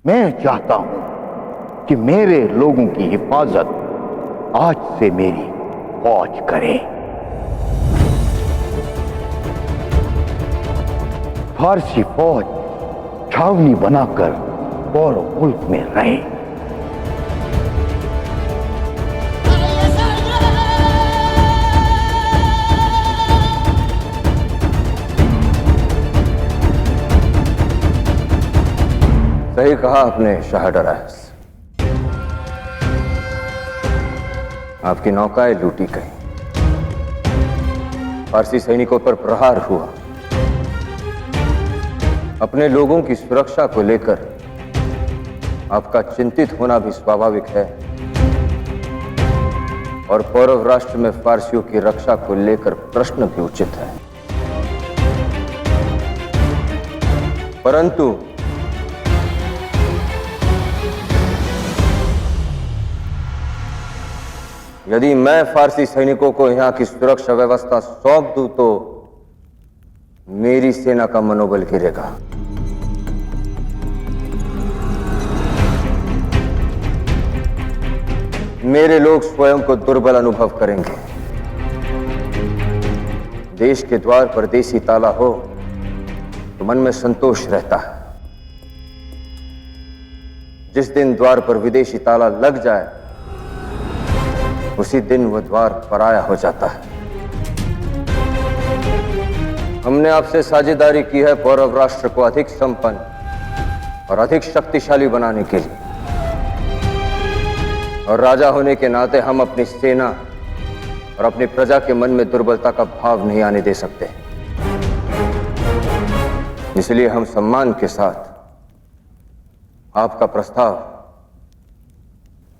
मैं चाहता हूं कि मेरे लोगों की हिफाजत आज से मेरी फौज करे। फारसी फौज छावनी बनाकर पौरव मुल्क में रहे। सही कहा आपने शाह डरायस। आपकी नौकाएं लूटी गई, फारसी सैनिकों पर प्रहार हुआ। अपने लोगों की सुरक्षा को लेकर आपका चिंतित होना भी स्वाभाविक है और पौरव राष्ट्र में फारसियों की रक्षा को लेकर प्रश्न भी उचित है। परंतु यदि मैं फारसी सैनिकों को यहां की सुरक्षा व्यवस्था सौंप दूं तो मेरी सेना का मनोबल गिरेगा। मेरे लोग स्वयं को दुर्बल अनुभव करेंगे। देश के द्वार पर देसी ताला हो तो मन में संतोष रहता है। जिस दिन द्वार पर विदेशी ताला लग जाए उसी दिन वह द्वार पराया हो जाता है। हमने आपसे साझेदारी की है पौरव राष्ट्र को अधिक संपन्न और अधिक शक्तिशाली बनाने के लिए, और राजा होने के नाते हम अपनी सेना और अपनी प्रजा के मन में दुर्बलता का भाव नहीं आने दे सकते। इसलिए हम सम्मान के साथ आपका प्रस्ताव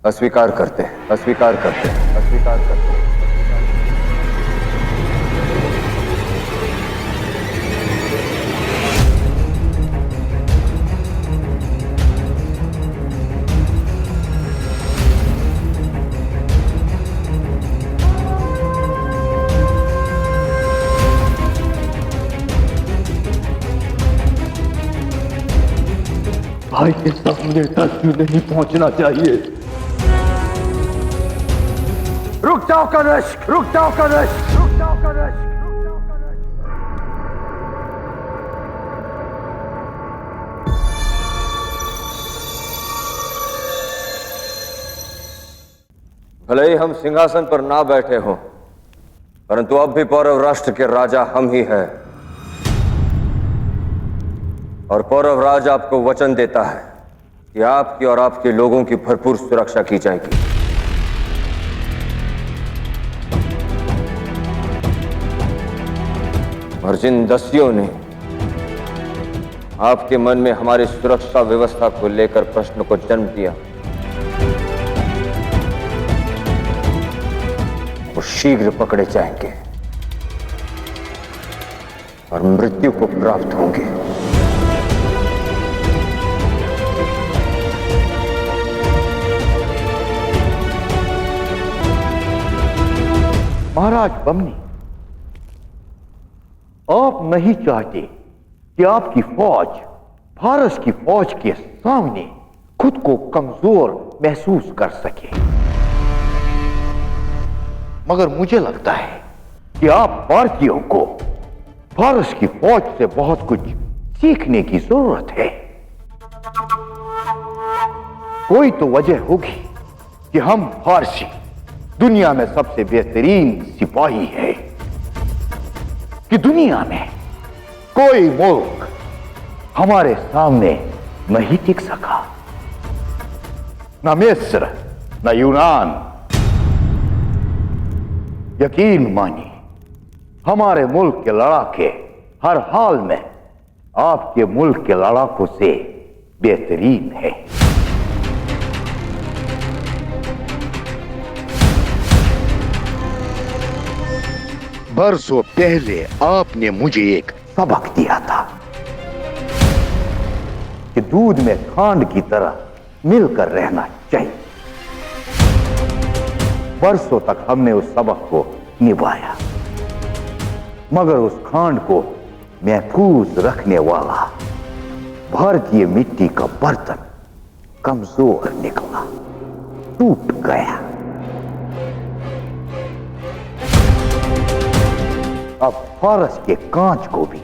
अस्वीकार करते हैं, अस्वीकार करते हैं, अस्वीकार करते हैं। भाई के सामने तक नहीं पहुंचना चाहिए। रुक जाओ कनिष्क, रुक जाओ कनिष्क, रुक जाओ कनिष्क, रुक जाओ कनिष्क। भले ही हम सिंहासन पर ना बैठे हों, परंतु अब भी पौरव राष्ट्र के राजा हम ही हैं। और पौरव राज आपको वचन देता है कि आपकी और आपके लोगों की भरपूर सुरक्षा की जाएगी। और जिन दस्युओं ने आपके मन में हमारी सुरक्षा व्यवस्था को लेकर प्रश्न को जन्म दिया, वो शीघ्र पकड़े जाएंगे और मृत्यु को प्राप्त होंगे। महाराज बमनी, आप नहीं चाहते कि आपकी फौज फारस की फौज के सामने खुद को कमजोर महसूस कर सके, मगर मुझे लगता है कि आप भारतीयों को फारस की फौज से बहुत कुछ सीखने की जरूरत है। कोई तो वजह होगी कि हम फारसी दुनिया में सबसे बेहतरीन सिपाही है, कि दुनिया में कोई मुल्क हमारे सामने नहीं टिक सका, न मिस्र न यूनान। यकीन मानिए, हमारे मुल्क के लड़ाके हर हाल में आपके मुल्क के लड़ाकों से बेहतरीन है। बरसों पहले आपने मुझे एक सबक दिया था कि दूध में खांड की तरह मिलकर रहना चाहिए। बरसों तक हमने उस सबक को निभाया, मगर उस खांड को महफूज रखने वाला भारतीय मिट्टी का बर्तन कमजोर निकला, टूट गया। अब फारस के कांच को भी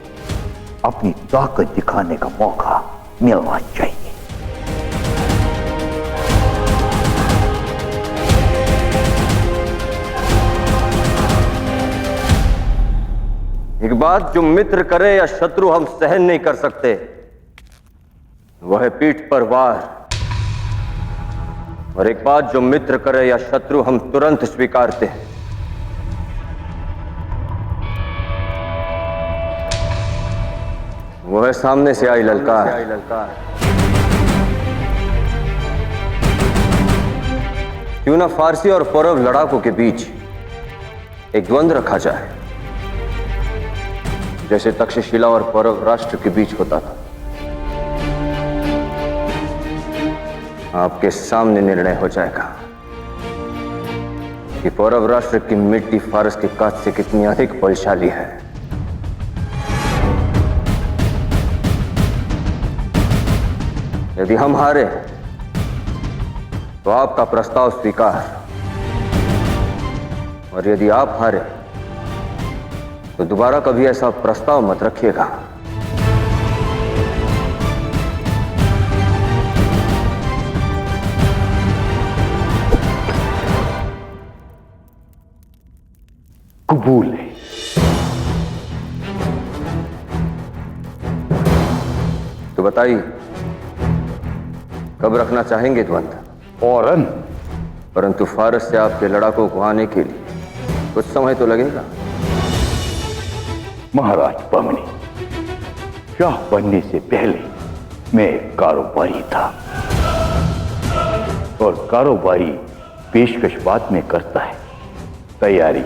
अपनी ताकत दिखाने का मौका मिलना चाहिए। एक बात जो मित्र करे या शत्रु हम सहन नहीं कर सकते, वह है पीठ पर वार। और एक बात जो मित्र करे या शत्रु हम तुरंत स्वीकारते हैं, वह है सामने से आई ललकार। क्यों ना फारसी और पौरव लड़ाकों के बीच एक द्वंद्व रखा जाए, जैसे तक्षशिला और पौरव राष्ट्र के बीच होता था। आपके सामने निर्णय हो जाएगा कि पौरव राष्ट्र की मिट्टी फारस के कांच से कितनी अधिक बलशाली है। यदि हम हारे तो आपका प्रस्ताव स्वीकार, और यदि आप हारे तो दोबारा कभी ऐसा प्रस्ताव मत रखिएगा। कबूल है। तो बताइए, कब रखना चाहेंगे द्वंद्व? फौरन। परंतु फारस से आपके लड़ाकों को आने के लिए कुछ समय तो लगेगा। महाराज बमनी, शाह बनने से पहले मैं एक कारोबारी था, और कारोबारी पेशकश बाद में करता है, तैयारी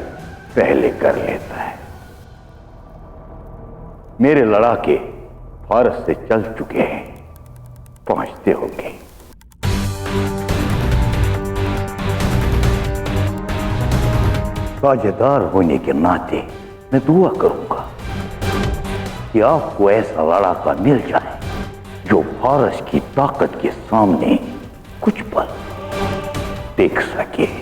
पहले कर लेता है। मेरे लड़ाके फारस से चल चुके हैं, पहुंचते होंगे। साझेदार होने के नाते मैं दुआ करूंगा कि आपको ऐसा लड़ाका मिल जाए जो फारस की ताकत के सामने कुछ पल देख सके।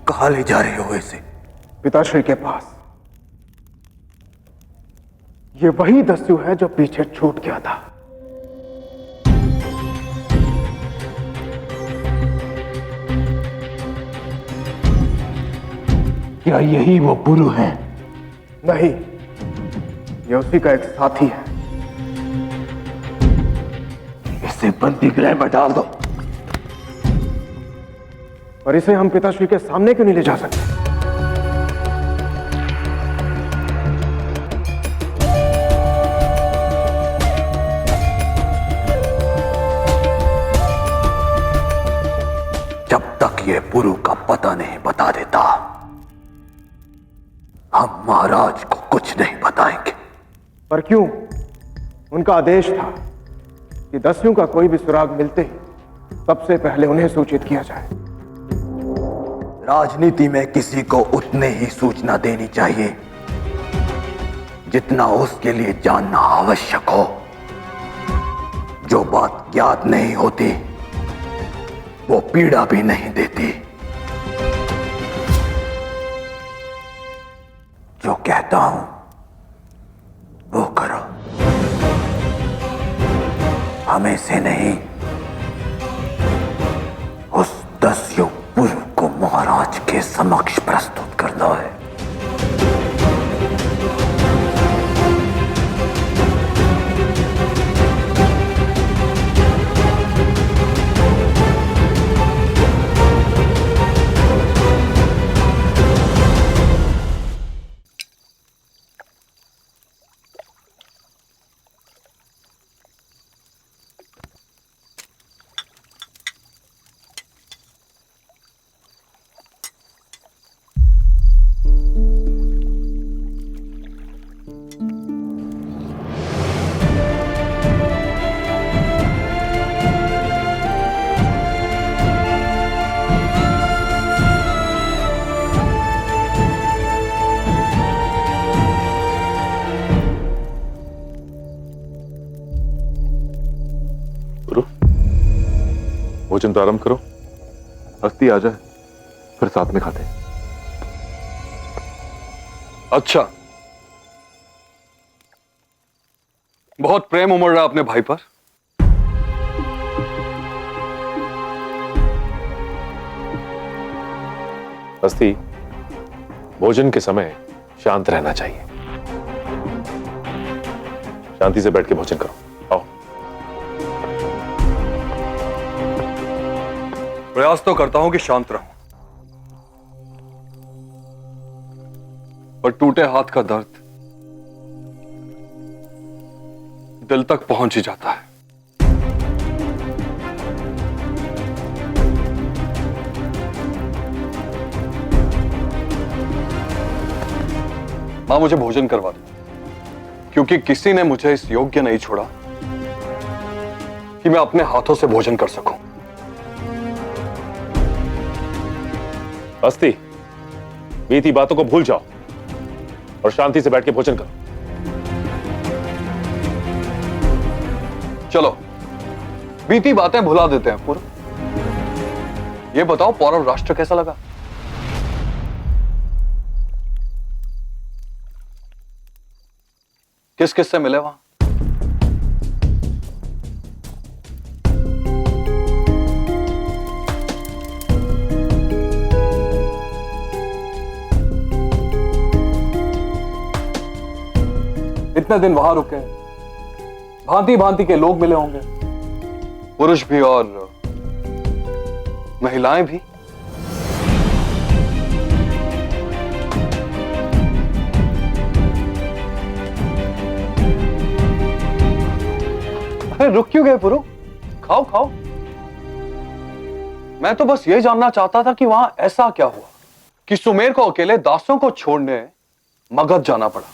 कहां ले जा रहे हो इसे? पिताश्री के पास। ये वही दस्यु है जो पीछे छूट गया था। क्या यही वो पुरु है? नहीं, ये उसी का एक साथी है। इसे बंदी गृह में डाल दो। और इसे हम पिताश्री के सामने क्यों नहीं ले जा सकते? जब तक ये पुरु का पता नहीं बता देता, हम महाराज को कुछ नहीं बताएंगे। पर क्यों? उनका आदेश था कि दस्युओं का कोई भी सुराग मिलते ही सबसे पहले उन्हें सूचित किया जाए। राजनीति में किसी को उतने ही सूचना देनी चाहिए जितना उसके लिए जानना आवश्यक हो। जो बात ज्ञात नहीं होती वो पीड़ा भी नहीं देती। जो कहता हूं वो करो, हमें से नहीं, उस दस्यु पुरु को महाराज के समक्ष प्रस्तुत करना है। भोजन प्रारंभ करो। हस्ती आ जाए फिर साथ में खाते। अच्छा, बहुत प्रेम उमड़ रहा अपने भाई पर। हस्ती, भोजन के समय शांत रहना चाहिए। शांति से बैठ के भोजन करो। आओ। प्रयास तो करता हूं कि शांत रहूं, पर टूटे हाथ का दर्द दिल तक पहुंच ही जाता है। मां, मुझे भोजन करवा दो, क्योंकि किसी ने मुझे इस योग्य नहीं छोड़ा कि मैं अपने हाथों से भोजन कर सकूं। हस्ती, बीती बातों को भूल जाओ और शांति से बैठ के भोजन करो। चलो, बीती बातें भुला देते हैं। पूर्व, ये बताओ पौरव राष्ट्र कैसा लगा? किस किस से मिले वहां? इतने दिन वहां रुके, भांति भांति के लोग मिले होंगे, पुरुष भी और महिलाएं भी। अरे रुक क्यों गए पुरु? खाओ खाओ। मैं तो बस ये जानना चाहता था कि वहां ऐसा क्या हुआ कि सुमेर को अकेले दासों को छोड़ने मगध जाना पड़ा।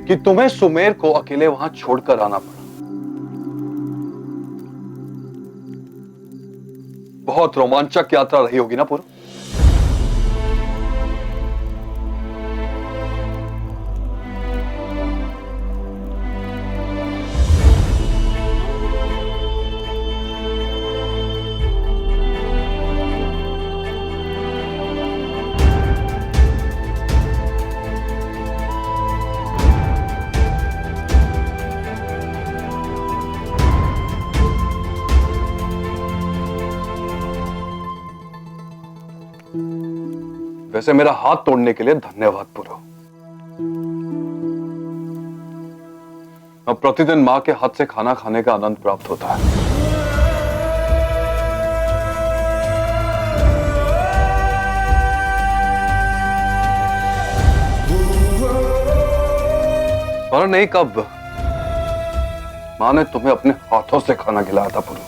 कि तुम्हें सुमेर को अकेले वहां छोड़कर आना पड़ा। बहुत रोमांचक यात्रा रही होगी ना पुरु? वैसे मेरा हाथ तोड़ने के लिए धन्यवाद पुरु। अब प्रतिदिन मां के हाथ से खाना खाने का आनंद प्राप्त होता है। और नहीं, कब मां ने तुम्हें अपने हाथों से खाना खिलाया था पुरु?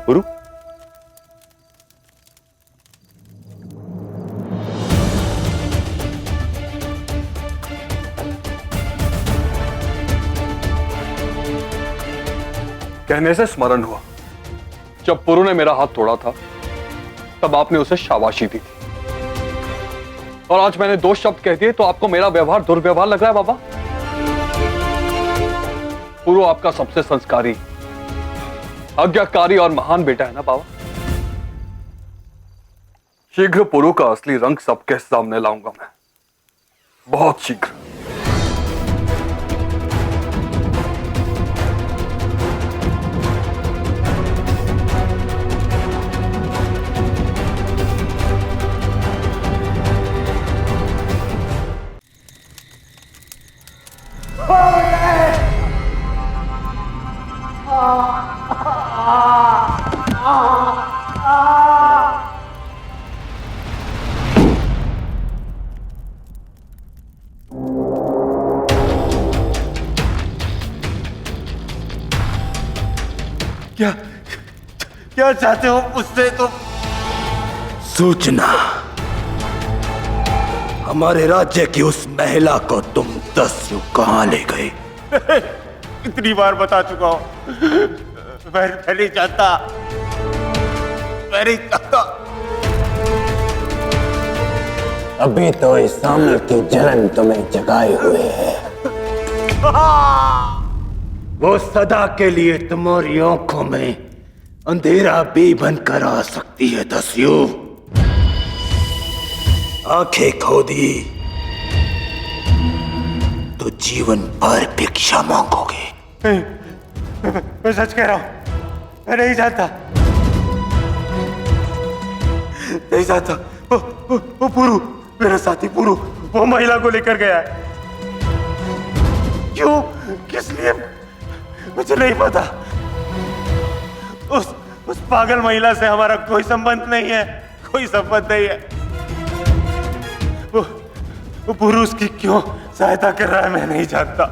पुरु, कहने से स्मरण हुआ, जब पुरु ने मेरा हाथ तोड़ा था तब आपने उसे शाबाशी दी थी, और आज मैंने 2 शब्द कह दिए तो आपको मेरा व्यवहार दुर्व्यवहार लग रहा है बाबा? पुरु आपका सबसे संस्कारी, आज्ञाकारी और महान बेटा है ना बाबा? शीघ्र पुरु का असली रंग सबके सामने लाऊंगा मैं, बहुत शीघ्र। क्या क्या चाहते हो मुझसे तुम? सूचना, हमारे राज्य की उस महिला को तुम दस्यु कहां ले गए? इतनी बार बता चुका हूं, मैं नहीं जानता, मैं नहीं जानता। अभी तो इस सामने की जलन तुम्हें जगाए हुए है। वो सदा के लिए तुम्हारी आंखों में अंधेरा भी बनकर आ सकती है दस्यु। आंखें खोदी तो जीवन भर भिक्षा मांगोगे। मैं सच कह रहा हूं, मैं नहीं जानता, नहीं जानता। वो पुरु, मेरा साथी पुरु, वो महिला को लेकर गया है। क्यों, किस लिए, मुझे नहीं पता। उस पागल महिला से हमारा कोई संबंध नहीं है, कोई संबंध नहीं है। वो पुरुष की क्यों सहायता कर रहा है मैं नहीं जानता।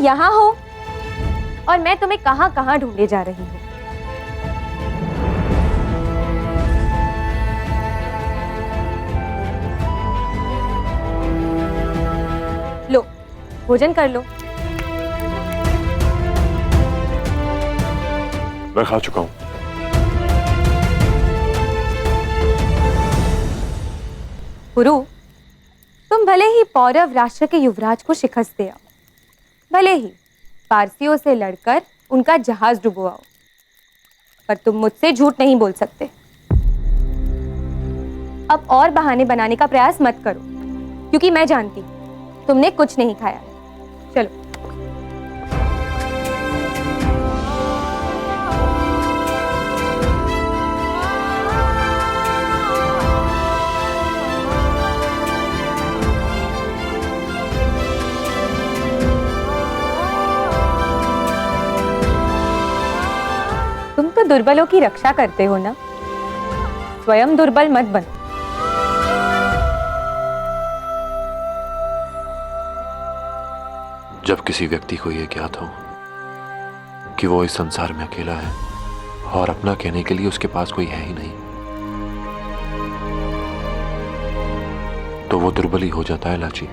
यहाँ हो और मैं तुम्हें कहां कहां ढूंढे जा रही हूं। लो, भोजन कर लो। मैं खा चुका हूं। पुरु, तुम भले ही पौरव राष्ट्र के युवराज को शिकस्त दे आओ, भले ही पारसियों से लड़कर उनका जहाज डुबवाओ, पर तुम मुझसे झूठ नहीं बोल सकते। अब और बहाने बनाने का प्रयास मत करो, क्योंकि मैं जानती हूं तुमने कुछ नहीं खाया। चलो। तुम तो दुर्बलों की रक्षा करते हो ना, स्वयं दुर्बल मत बनो। जब किसी व्यक्ति को यह ज्ञात हो कि वो इस संसार में अकेला है और अपना कहने के लिए उसके पास कोई है ही नहीं, तो वो दुर्बल ही हो जाता है लाची।